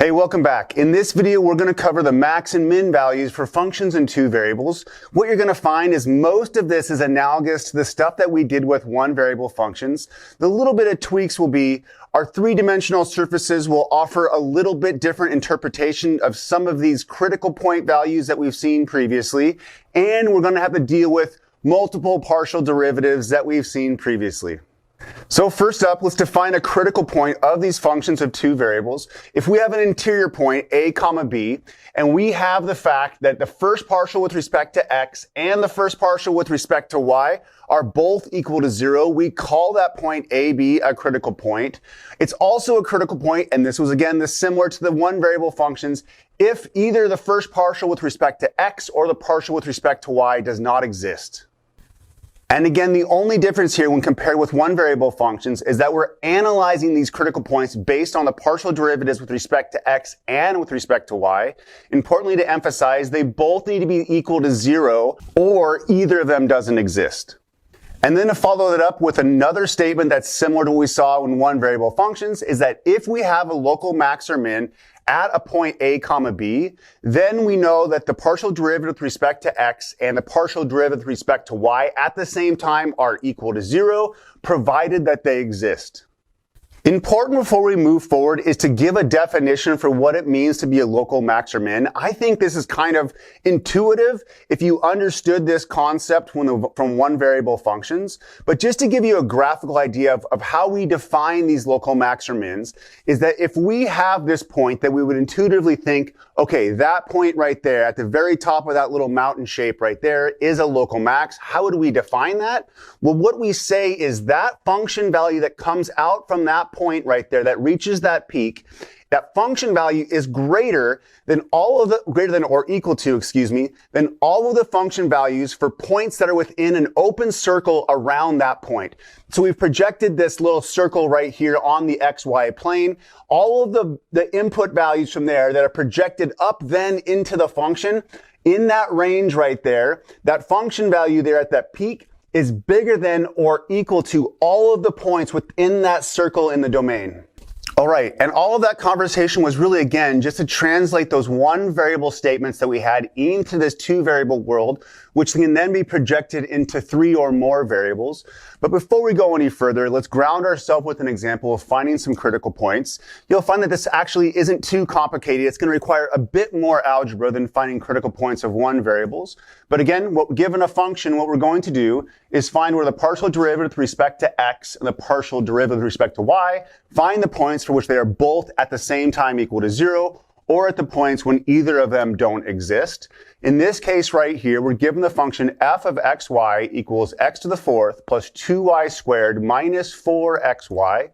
Hey, welcome back. In this video, we're going to cover the max and min values for functions in two variables. What you're going to find is most of this is analogous to the stuff that we did with one variable functions. The little bit of tweaks will be our three-dimensional surfaces will offer a little bit different interpretation of some of these critical point values that we've seen previously. And we're going to have to deal with multiple partial derivatives that we've seen previously. So first up, let's define a critical point of these functions of two variables. If we have an interior point, a comma b, and we have the fact that the first partial with respect to x and the first partial with respect to y are both equal to 0, we call that point AB a critical point. It's also a critical point, and this was again similar to the one variable functions, if either the first partial with respect to x or the partial with respect to y does not exist. And again, the only difference here when compared with one variable functions is that we're analyzing these critical points based on the partial derivatives with respect to x and with respect to y. Importantly to emphasize, they both need to be equal to 0 or either of them doesn't exist. And then to follow that up with another statement that's similar to what we saw in one variable functions is that if we have a local max or min at a point a comma b, then we know that the partial derivative with respect to x and the partial derivative with respect to y at the same time are equal to 0, provided that they exist. Important before we move forward is to give a definition for what it means to be a local max or min. I think this is kind of intuitive if you understood this concept from one variable functions. But just to give you a graphical idea of how we define these local max or mins is that if we have this point that we would intuitively think, okay, that point right there at the very top of that little mountain shape right there is a local max. How would we define that? Well, what we say is that function value that comes out from that point right there that reaches that peak, that function value is greater than or equal to, than all of the function values for points that are within an open circle around that point. So we've projected this little circle right here on the XY plane. All of the input values from there that are projected up then into the function, in that range right there, that function value there at that peak is bigger than or equal to all of the points within that circle in the domain. All right, and all of that conversation was really, again, just to translate those one variable statements that we had into this two variable world, which can then be projected into three or more variables. But before we go any further, let's ground ourselves with an example of finding some critical points. You'll find that this actually isn't too complicated. It's going to require a bit more algebra than finding critical points of one variables. But again, given a function, what we're going to do is find where the partial derivative with respect to x and the partial derivative with respect to y, find the points for which they are both at the same time equal to 0, or at the points when either of them don't exist. In this case right here, we're given the function f of xy equals x to the fourth plus 2y squared minus 4xy.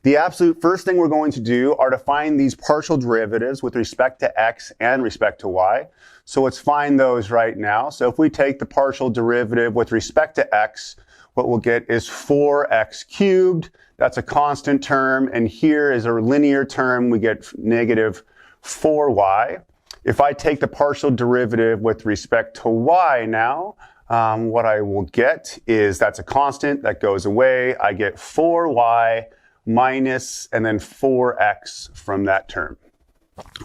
The absolute first thing we're going to do are to find these partial derivatives with respect to x and respect to y. So let's find those right now. So if we take the partial derivative with respect to x, what we'll get is 4x cubed. That's a constant term. And here is a linear term. We get negative 4y. If I take the partial derivative with respect to y now, what I will get is that's a constant that goes away. I get 4y minus and then 4x from that term.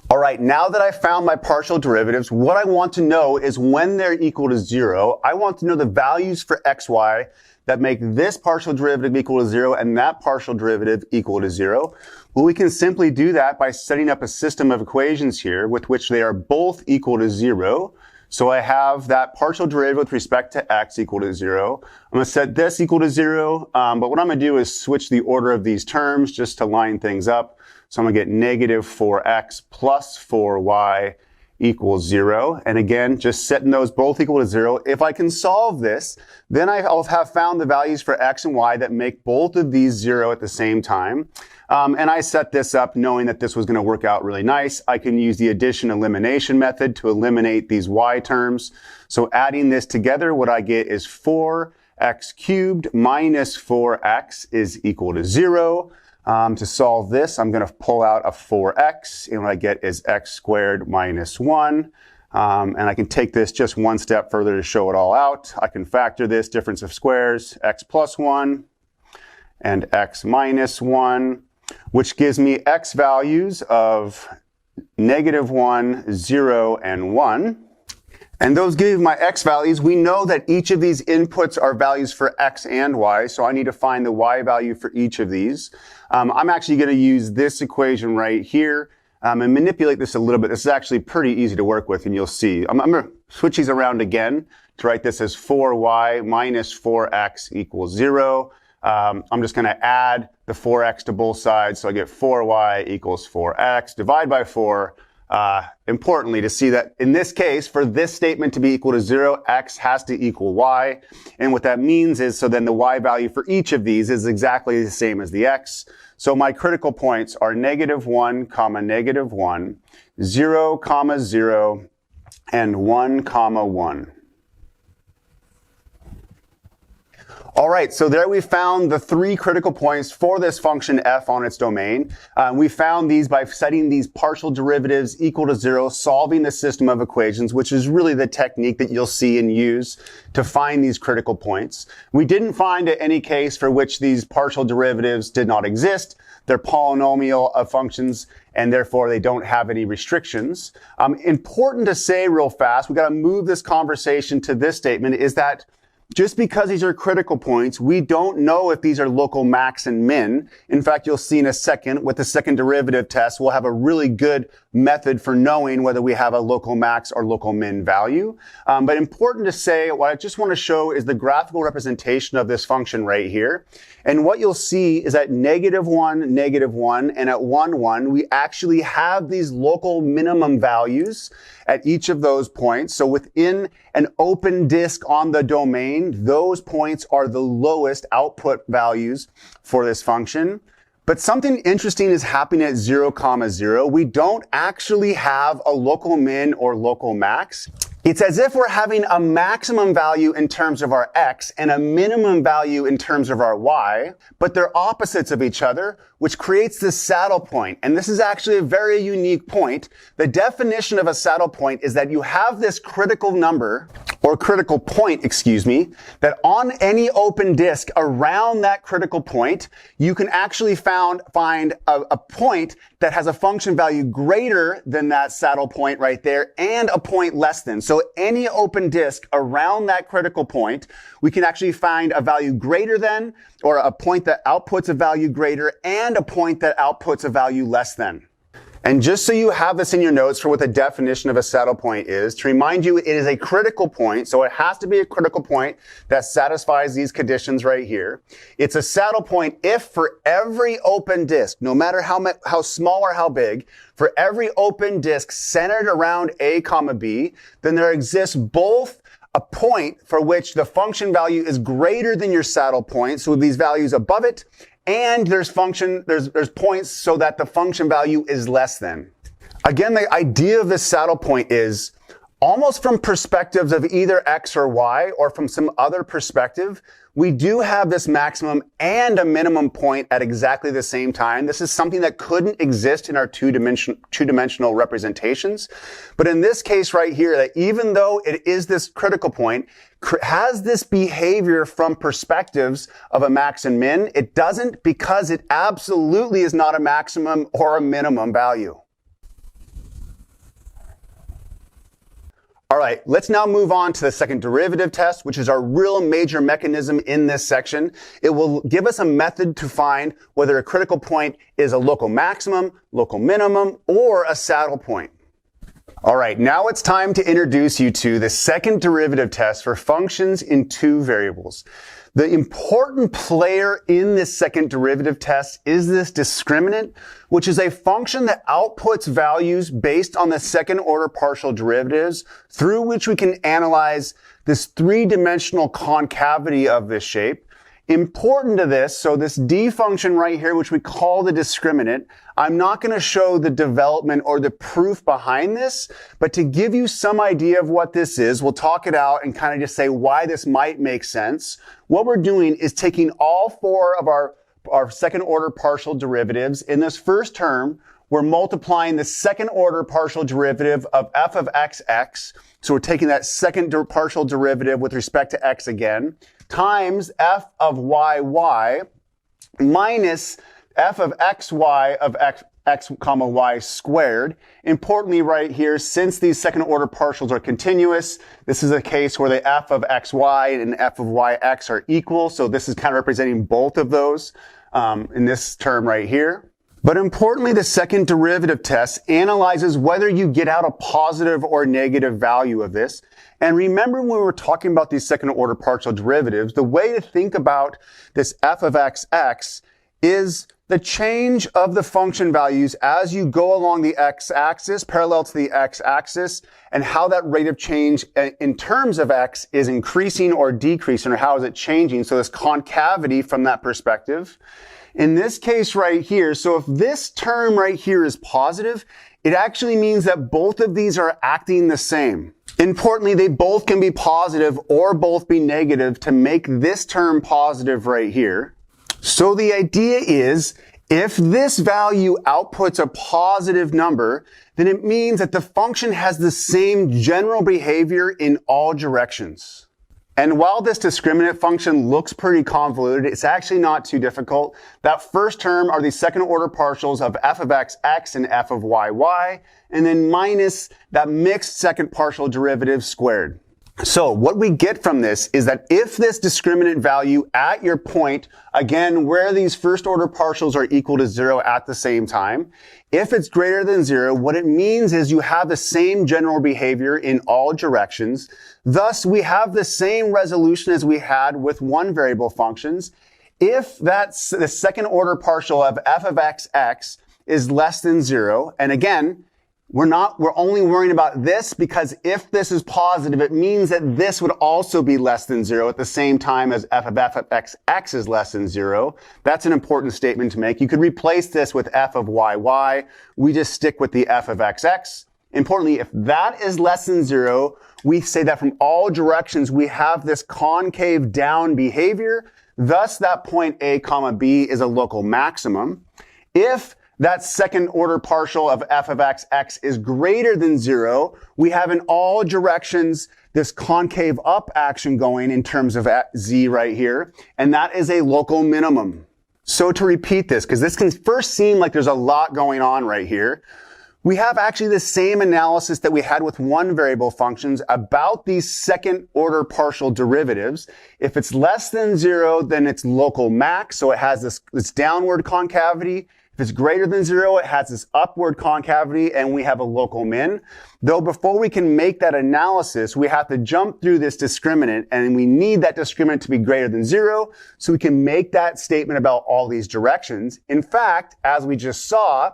All right, now that I've found my partial derivatives, what I want to know is when they're equal to 0, I want to know the values for xy that make this partial derivative equal to 0 and that partial derivative equal to 0. Well, we can simply do that by setting up a system of equations here with which they are both equal to 0. So I have that partial derivative with respect to x equal to 0. I'm going to set this equal to 0, but what I'm going to do is switch the order of these terms just to line things up. So I'm going to get negative 4x plus 4y equals 0. And again, just setting those both equal to 0. If I can solve this, then I'll have found the values for x and y that make both of these 0 at the same time. And I set this up knowing that this was going to work out really nice. I can use the addition elimination method to eliminate these y terms. So adding this together, what I get is 4x cubed minus 4x is equal to 0. To solve this, I'm going to pull out a 4x, and what I get is x squared minus 1. And I can take this just one step further to show it all out. I can factor this difference of squares, x plus 1 and x minus 1, which gives me x values of -1, 0, and 1. And those give my x values. We know that each of these inputs are values for x and y, so I need to find the y value for each of these. I'm actually going to use this equation right here and manipulate this a little bit. This is actually pretty easy to work with, and you'll see. I'm going to switch these around again to write this as 4y minus 4x equals 0. I'm just going to add the 4x to both sides, so I get 4y equals 4x, divide by 4. Importantly, to see that in this case, for this statement to be equal to 0, x has to equal y. And what that means is, so then the y value for each of these is exactly the same as the x. So my critical points are -1, -1, 0, 0, and 1, 1. All right, so there we found the 3 critical points for this function f on its domain. We found these by setting these partial derivatives equal to 0, solving the system of equations, which is really the technique that you'll see and use to find these critical points. We didn't find any case for which these partial derivatives did not exist. They're polynomial functions, and therefore they don't have any restrictions. Important to say real fast, we got to move this conversation to this statement, is that just because these are critical points, we don't know if these are local max and min. In fact, you'll see in a second with the second derivative test, we'll have a really good method for knowing whether we have a local max or local min value. But important to say, what I just want to show is the graphical representation of this function right here. And what you'll see is at -1, -1, and at 1, 1, we actually have these local minimum values at each of those points. So within an open disk on the domain, those points are the lowest output values for this function. But something interesting is happening at 0, 0. We don't actually have a local min or local max. It's as if we're having a maximum value in terms of our x and a minimum value in terms of our y, but they're opposites of each other, which creates this saddle point. And this is actually a very unique point. The definition of a saddle point is that you have this critical number, or critical point, excuse me, that on any open disk around that critical point, you can actually find a point that has a function value greater than that saddle point right there and a point less than. So any open disk around that critical point, we can actually find a value greater than, or a point that outputs a value greater, and a point that outputs a value less than. And just so you have this in your notes for what the definition of a saddle point is, to remind you, it is a critical point, so it has to be a critical point that satisfies these conditions right here. It's a saddle point if for every open disk, no matter how small or how big, for every open disk centered around A, B, then there exists both a point for which the function value is greater than your saddle point, so these values above it, and there's points so that the function value is less than. Again, the idea of this saddle point is almost from perspectives of either x or y, or from some other perspective, we do have this maximum and a minimum point at exactly the same time. This is something that couldn't exist in our two-dimensional representations. But in this case right here, that even though it is this critical point, has this behavior from perspectives of a max and min, it doesn't, because it absolutely is not a maximum or a minimum value. All right, let's now move on to the second derivative test, which is our real major mechanism in this section. It will give us a method to find whether a critical point is a local maximum, local minimum, or a saddle point. All right, now it's time to introduce you to the second derivative test for functions in two variables. The important player in this second derivative test is this discriminant, which is a function that outputs values based on the second order partial derivatives, through which we can analyze this three-dimensional concavity of this shape. Important to this, so this d function right here, which we call the discriminant, I'm not going to show the development or the proof behind this, but to give you some idea of what this is, we'll talk it out and kind of just say why this might make sense. What we're doing is taking all four of our second order partial derivatives. In this first term, we're multiplying the second order partial derivative of f of x. So we're taking that second partial derivative with respect to x again, times f of y minus f of xy of x comma y squared. Importantly right here, since these second order partials are continuous, this is a case where the f of xy and f of yx are equal. So this is kind of representing both of those in this term right here. But importantly, the second derivative test analyzes whether you get out a positive or negative value of this. And remember when we were talking about these second order partial derivatives, the way to think about this f of xx is the change of the function values as you go along the x-axis, parallel to the x-axis, and how that rate of change in terms of x is increasing or decreasing, or how is it changing. So this concavity from that perspective. In this case right here, so if this term right here is positive, it actually means that both of these are acting the same. Importantly, they both can be positive or both be negative to make this term positive right here. So the idea is, if this value outputs a positive number, then it means that the function has the same general behavior in all directions. And while this discriminant function looks pretty convoluted, it's actually not too difficult. That first term are the second order partials of f of xx and f of yy, and then minus that mixed second partial derivative squared. So what we get from this is that if this discriminant value at your point, again, where these first order partials are equal to 0 at the same time, if it's greater than 0, what it means is you have the same general behavior in all directions. Thus, we have the same resolution as we had with one variable functions. If that's the second order partial of f of xx is less than 0, and again, we're only worrying about this because if this is positive, it means that this would also be less than 0 at the same time as f of xx is less than 0. That's an important statement to make. You could replace this with f of yy. We just stick with the f of xx. Importantly, if that is less than 0, we say that from all directions we have this concave down behavior. Thus, that point A comma B is a local maximum. If that second order partial of f of xx is greater than 0, we have in all directions this concave up action going in terms of z right here, and that is a local minimum. So to repeat this, because this can first seem like there's a lot going on right here, we have actually the same analysis that we had with one variable functions about these second order partial derivatives. If it's less than 0, then it's local max, so it has this downward concavity. If it's greater than 0, it has this upward concavity, and we have a local min. Though before we can make that analysis, we have to jump through this discriminant, and we need that discriminant to be greater than 0, so we can make that statement about all these directions. In fact, as we just saw,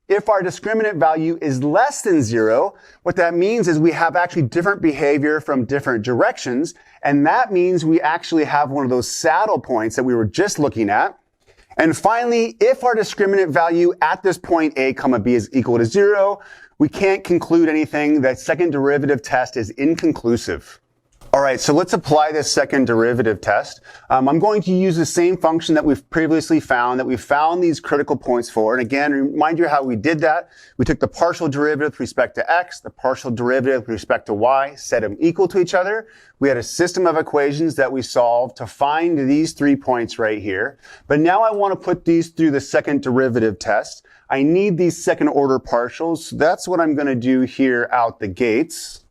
if our discriminant value is less than 0, what that means is we have actually different behavior from different directions, and that means we actually have one of those saddle points that we were just looking at. And finally, if our discriminant value at this point A comma B is equal to 0, we can't conclude anything. That second derivative test is inconclusive. All right, so let's apply this second derivative test. I'm going to use the same function that we've previously found, that we found these critical points for. And again, remind you how we did that. We took the partial derivative with respect to x, the partial derivative with respect to y, set them equal to each other. We had a system of equations that we solved to find these 3 points right here. But now I want to put these through the second derivative test. I need these second order partials. So that's what I'm going to do here out the gates.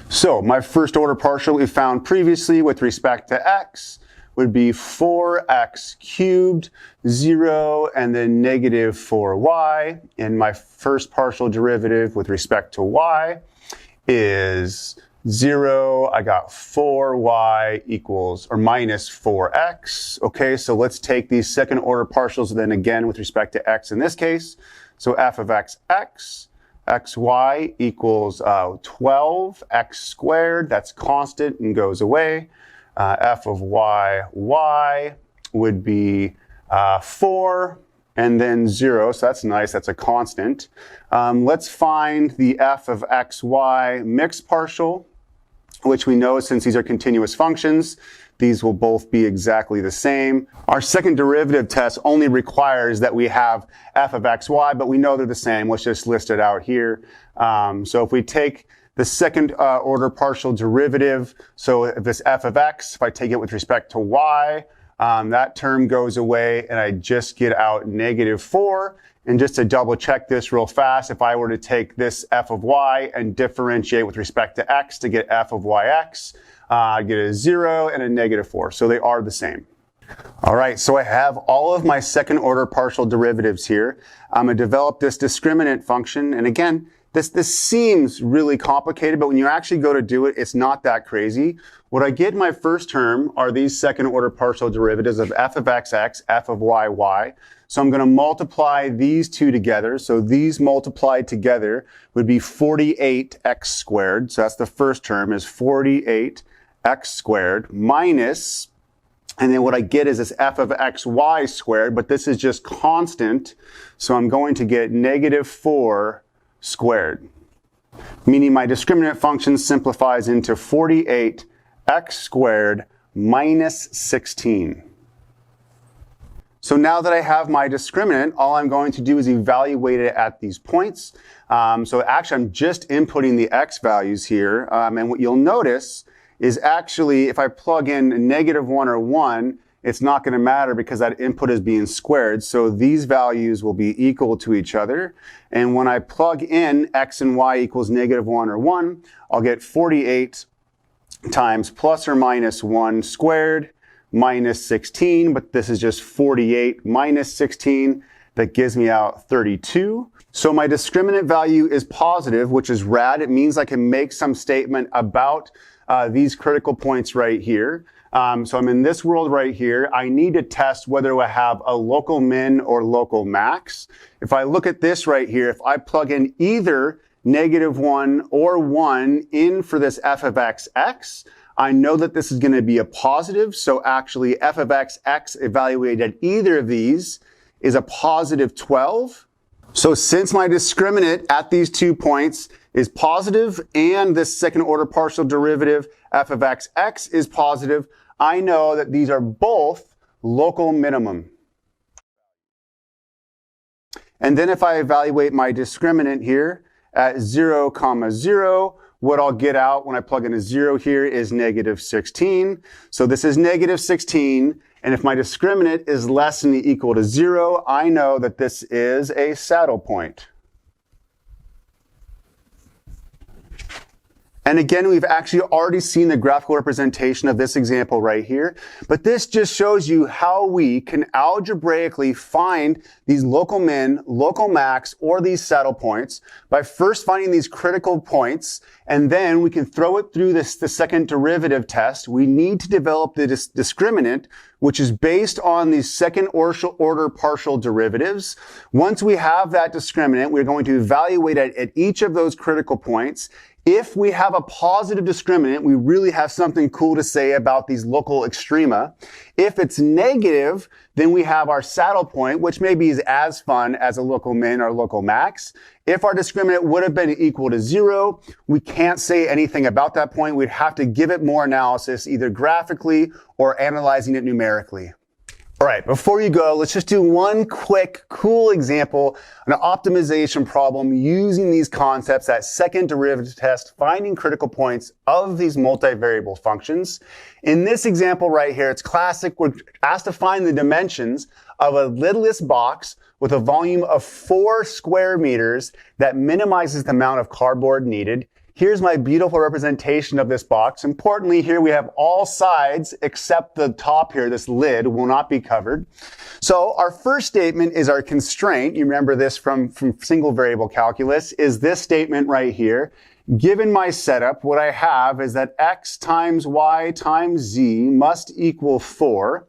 So my first order partial we found previously with respect to x would be 4x cubed, 0, and then negative 4y. And my first partial derivative with respect to y is 0. I got 4y equals, or minus 4x. Okay, so let's take these second order partials then again with respect to x in this case. So f of xx. xy equals 12, x squared, that's constant and goes away. F of y would be 4, and then 0, so that's nice, that's a constant. Let's find the f of xy mixed partial, which we know since these are continuous functions, these will both be exactly the same. Our second derivative test only requires that we have f of xy, but we know they're the same. Let's just list it out here. So if we take the second order partial derivative, so if this f of x, if I take it with respect to y, That term goes away, and I just get out -4. And just to double check this real fast, if I were to take this f of y and differentiate with respect to x to get f of yx, I get a 0 and a -4. So they are the same. All right, so I have all of my second order partial derivatives here. I'm going to develop this discriminant function. And again, this seems really complicated, but when you actually go to do it, it's not that crazy. What I get in my first term are these second order partial derivatives of f of xx, f of y. So I'm going to multiply these two together. So these multiplied together would be 48x squared. So that's the first term, is 48x squared minus, and then what I get is this f of xy squared, but this is just constant. So I'm going to get -4 squared, meaning my discriminant function simplifies into 48x squared minus 16. So now that I have my discriminant, all I'm going to do is evaluate it at these points. So actually, I'm just inputting the x values here. And what you'll notice is actually, if I plug in -1 or 1, it's not going to matter because that input is being squared. So these values will be equal to each other. And when I plug in x and y equals -1 or 1, I'll get 48 times plus or minus 1 squared minus 16, but this is just 48 minus 16. That gives me out 32. So my discriminant value is positive, which is rad. It means I can make some statement about these critical points right here. So I'm in this world right here. I need to test whether I have a local min or local max. If I look at this right here, if I plug in either -1 or 1 in for this f of xx, I know that this is going to be a positive. So actually f of xx evaluated at either of these is a positive 12. So since my discriminant at these 2 points is positive and this second order partial derivative f of xx is positive, I know that these are both local minimum. And then if I evaluate my discriminant here at 0, 0, what I'll get out when I plug in a 0 here is -16. So this is -16. And if my discriminant is less than or equal to 0, I know that this is a saddle point. And again, we've actually already seen the graphical representation of this example right here. But this just shows you how we can algebraically find these local min, local max, or these saddle points by first finding these critical points, and then we can throw it through the second derivative test. We need to develop the discriminant, which is based on these second order partial derivatives. Once we have that discriminant, we're going to evaluate it at each of those critical points. If we have a positive discriminant, we really have something cool to say about these local extrema. If it's negative, then we have our saddle point, which maybe is as fun as a local min or local max. If our discriminant would have been equal to 0, we can't say anything about that point. We'd have to give it more analysis, either graphically or analyzing it numerically. All right, before you go, let's just do one quick, cool example, an optimization problem using these concepts, that second derivative test, finding critical points of these multivariable functions. In this example right here, it's classic. We're asked to find the dimensions of a lidless box with a volume of 4 square meters that minimizes the amount of cardboard needed. Here's my beautiful representation of this box. Importantly, here we have all sides except the top here, this lid will not be covered. So our first statement is our constraint. You remember this from single variable calculus, is this statement right here. Given my setup, what I have is that x times y times z must equal 4.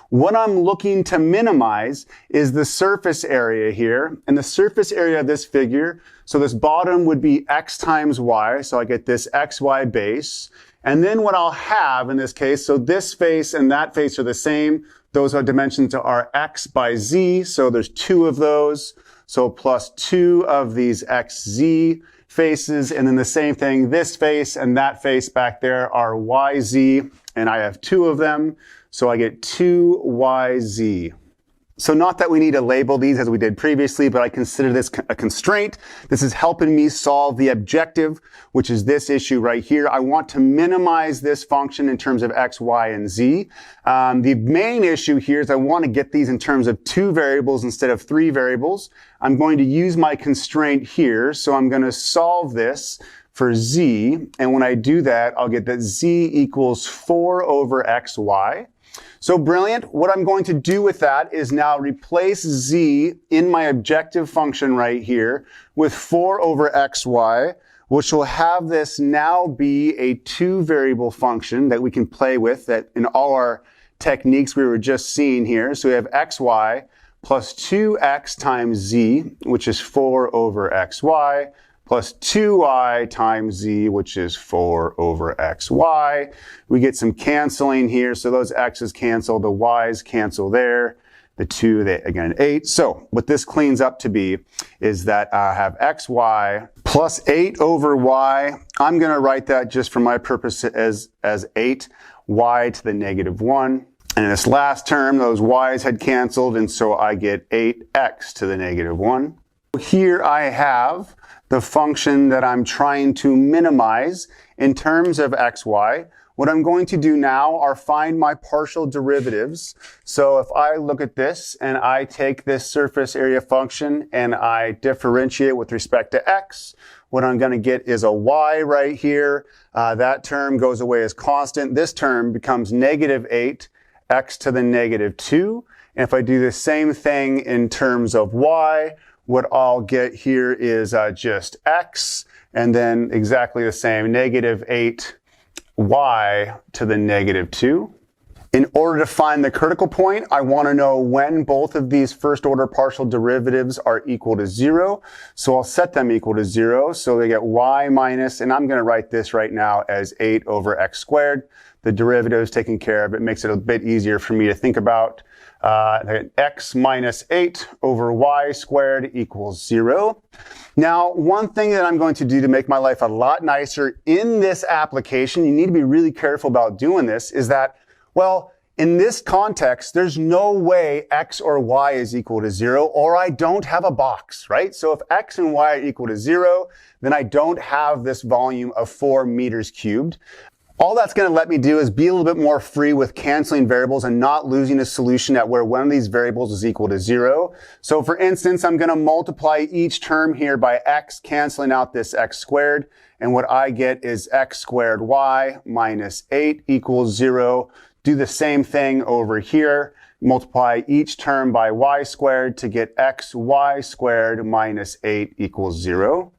What I'm looking to minimize is the surface area here, and the surface area of this figure, so this bottom would be x times y, so I get this xy base. And then what I'll have in this case, so this face and that face are the same. Those are dimensions are x by z, so there's 2 of those. So plus 2 of these xz faces, and then the same thing, this face and that face back there are yz, and I have 2 of them. So I get 2yz. So not that we need to label these as we did previously, but I consider this a constraint. This is helping me solve the objective, which is this issue right here. I want to minimize this function in terms of x, y, and z. The main issue here is I want to get these in terms of 2 variables instead of 3 variables. I'm going to use my constraint here, so I'm going to solve this for z, and when I do that, I'll get that z equals 4 over xy. So brilliant. What I'm going to do with that is now replace z in my objective function right here with 4 over xy, which will have this now be a 2-variable function that we can play with that in all our techniques we were just seeing here. So we have xy plus 2x times z, which is 4 over xy, plus 2y times z, which is 4 over xy. We get some canceling here, so those x's cancel, the y's cancel there, the 2, they, again, 8. So what this cleans up to be is that I have xy plus 8 over y. I'm going to write that just for my purpose as 8y to the negative 1. And in this last term, those y's had canceled, and so I get 8x to the negative 1. Here I have the function that I'm trying to minimize in terms of xy. What I'm going to do now are find my partial derivatives. So if I look at this and I take this surface area function and I differentiate with respect to x, what I'm going to get is a y right here. That term goes away as constant. This term becomes negative 8 x to the negative 2. And if I do the same thing in terms of y, what I'll get here is just x, and then exactly the same, negative 8y to the negative 2. In order to find the critical point, I want to know when both of these first-order partial derivatives are equal to 0. So I'll set them equal to 0. So they get y minus, and I'm going to write this right now as 8 over x squared. The derivative is taken care of. It makes it a bit easier for me to think about. X minus 8 over y squared equals 0. Now, one thing that I'm going to do to make my life a lot nicer in this application, you need to be really careful about doing this, is that, well, in this context, there's no way x or y is equal to 0, or I don't have a box, right? So if x and y are equal to 0, then I don't have this volume of 4 meters cubed. All that's going to let me do is be a little bit more free with canceling variables and not losing a solution at where one of these variables is equal to 0. So for instance, I'm going to multiply each term here by x, canceling out this x squared. And what I get is x squared y minus 8 equals 0. Do the same thing over here. Multiply each term by y squared to get xy squared minus 8 equals 0.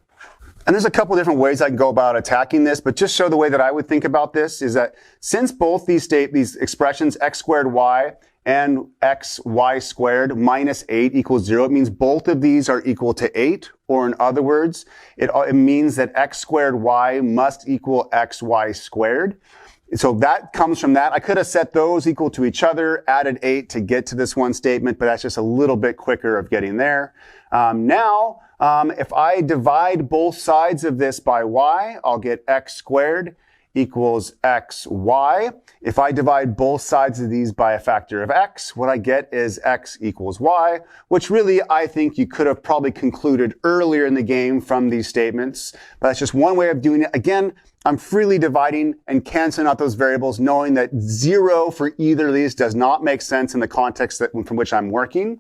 And there's a couple different ways I can go about attacking this, but just show the way that I would think about this is that since both these expressions, x squared y and xy squared minus 8 equals 0, it means both of these are equal to 8, or in other words, it means that x squared y must equal xy squared. So that comes from that. I could have set those equal to each other, added 8 to get to this one statement, but that's just a little bit quicker of getting there. If I divide both sides of this by y, I'll get x squared equals xy. If I divide both sides of these by a factor of x, what I get is x equals y, which really I think you could have probably concluded earlier in the game from these statements. But that's just one way of doing it. Again, I'm freely dividing and canceling out those variables, knowing that 0 for either of these does not make sense in the context from which I'm working.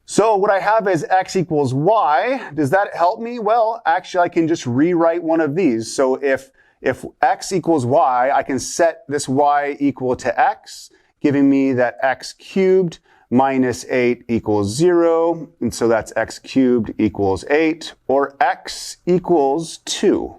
So what I have is x equals y. Does that help me? Well, actually, I can just rewrite one of these. So if x equals y, I can set this y equal to x, giving me that x cubed minus 8 equals 0. And so that's x cubed equals 8, or x equals 2.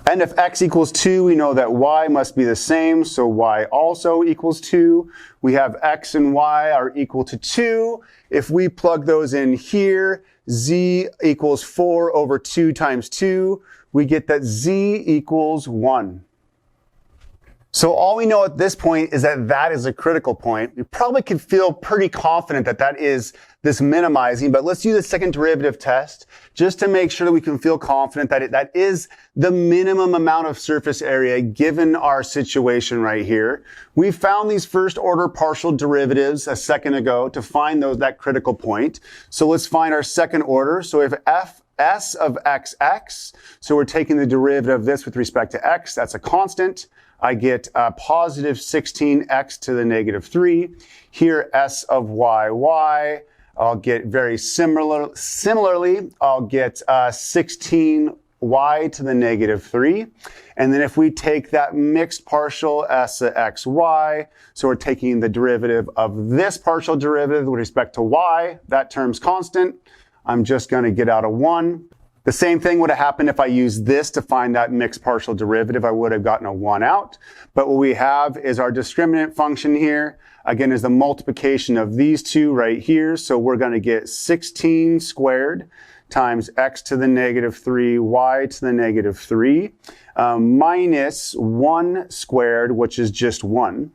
And if x equals 2, we know that y must be the same, so y also equals 2. We have x and y are equal to 2. If we plug those in here, z equals 4 over 2 times 2. We get that z equals 1. So all we know at this point is that that is a critical point. We probably could feel pretty confident that that is this minimizing, but let's do the second derivative test just to make sure that we can feel confident that that is the minimum amount of surface area given our situation right here. We found these first order partial derivatives a second ago to find that critical point. So let's find our second order. So if s of xx, so we're taking the derivative of this with respect to x, that's a constant. I get positive 16x to the negative 3. Here, s of y, I'll get very similarly, I'll get 16y to the negative 3. And then if we take that mixed partial s of xy, so we're taking the derivative of this partial derivative with respect to y, that term's constant. I'm just going to get out a 1. The same thing would have happened if I used this to find that mixed partial derivative. I would have gotten a 1 out. But what we have is our discriminant function here. Again, is the multiplication of these two right here. So we're going to get 16 squared times x to the negative 3, y to the negative 3, minus 1 squared, which is just 1.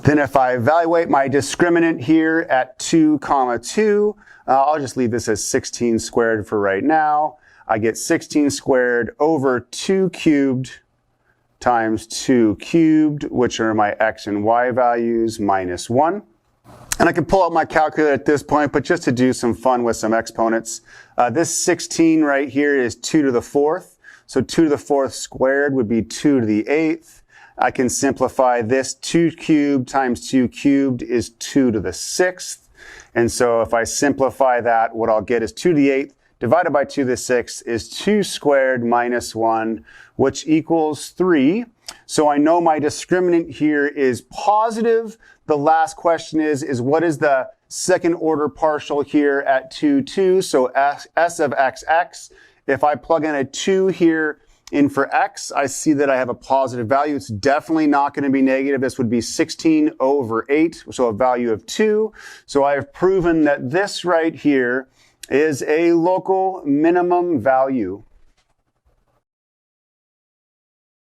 Then if I evaluate my discriminant here at 2, 2, I'll just leave this as 16 squared for right now. I get 16 squared over 2 cubed times 2 cubed, which are my x and y values, minus 1. And I can pull out my calculator at this point, but just to do some fun with some exponents, this 16 right here is 2 to the 4th. So 2 to the 4th squared would be 2 to the 8th. I can simplify this. 2 cubed times 2 cubed is 2 to the 6th. And so if I simplify that, what I'll get is 2 to the 8th divided by 2 to the 6th is 2 squared minus 1, which equals 3. So I know my discriminant here is positive. The last question is what is the second order partial here at 2, 2? So s of xx. If I plug in a 2 here in for x, I see that I have a positive value. It's definitely not going to be negative. This would be 16 over 8, so a value of 2. So I have proven that this right here is a local minimum value.